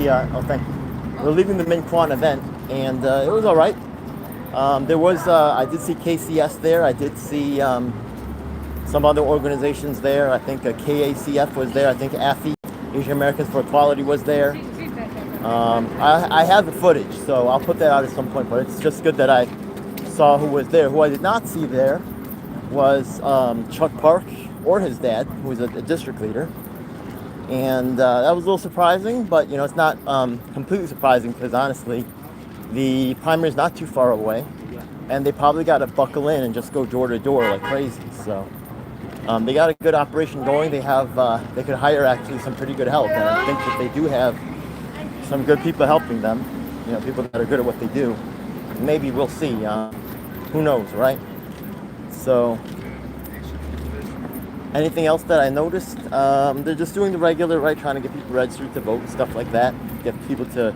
Yeah, oh, thank you. We're leaving the Kwon event, and it was all right. I did see KCS there. I did see some other organizations there. I think KACF was there. I think AFI, Asian Americans for Equality, was there. I have the footage, so I'll put that out at some point. But it's just good that I saw who was there. Who I did not see there was Chuck Park or his dad, who was a district leader. And that was a little surprising, but it's not completely surprising because honestly, the primary is not too far away, and they probably got to buckle in and just go door to door like crazy. So they got a good operation going. They could hire actually some pretty good help, and I think that they do have some good people helping them. People that are good at what they do. Maybe we'll see. Who knows, right? So. Anything else that I noticed? They're just doing the regular, right? Trying to get people registered to vote and stuff like that. Get people to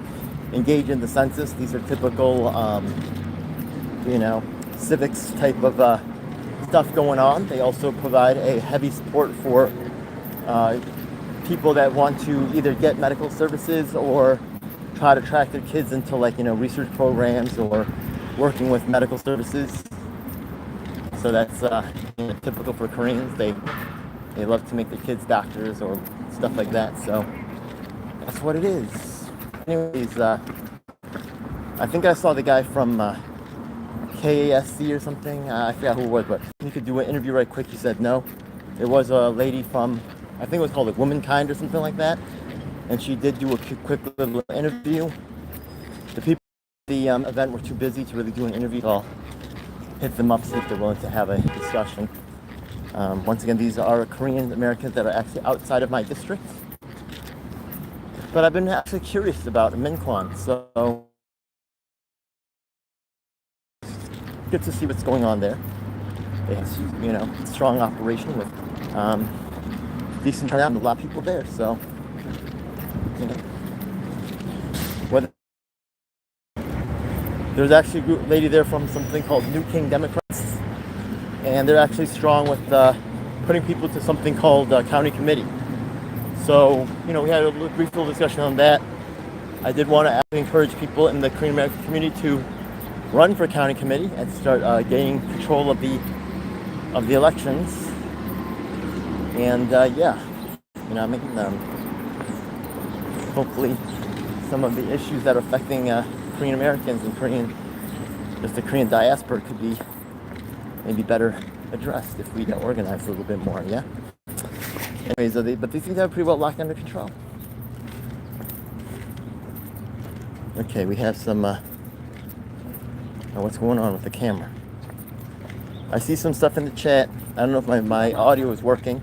engage in the census. These are typical, civics type of stuff going on. They also provide a heavy support for people that want to either get medical services or try to track their kids into research programs or working with medical services. So that's typical for Koreans. They love to make their kids doctors or stuff like that. So that's what it is. Anyways, I think I saw the guy from KASC or something. I forgot who it was, but he could do an interview right quick. He said no. It was a lady from, I think it was called Womankind or something like that. And she did do a quick little interview. The people at the event were too busy to really do an interview. I'll hit them up, see if they're willing to have a discussion. Once again, these are Korean Americans that are actually outside of my district. But I've been actually curious about Kwon, so good to see what's going on there. They have, strong operation with decent turnout and a lot of people there. So, whether there's actually a lady there from something called New King Democrats, and they're actually strong with putting people to something called county committee. So, we had a brief little discussion on that. I did want to encourage people in the Korean American community to run for county committee and start gaining control of the elections. And making hopefully some of the issues that are affecting Korean Americans and the Korean diaspora could be maybe better addressed if we got organized a little bit more, yeah? Anyways, but these things are pretty well locked under control. Okay, we have some, what's going on with the camera? I see some stuff in the chat. I don't know if my audio is working,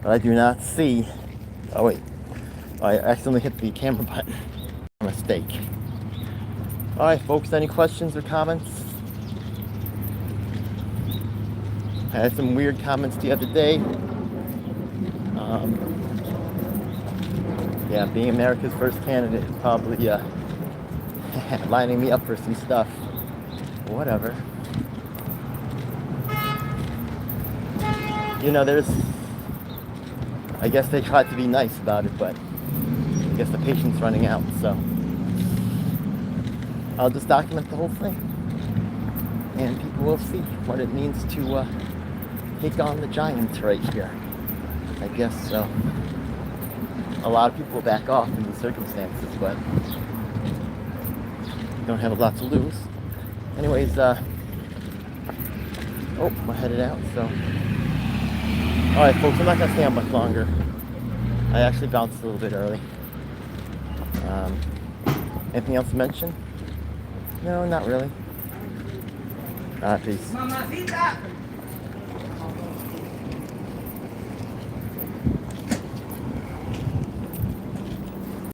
but I do not see, oh wait, I accidentally hit the camera button. Mistake. Alright folks, any questions or comments? I had some weird comments the other day. Being America's first candidate is probably lining me up for some stuff. Whatever. I guess they tried to be nice about it, but I guess the patient's running out, so I'll just document the whole thing, and people will see what it means to take on the giants right here. I guess so. A lot of people will back off in these circumstances, but don't have a lot to lose. Anyways, we're headed out, so. Alright folks, I'm not going to stay on much longer. I actually bounced a little bit early. Anything else to mention? No, not really. Peace.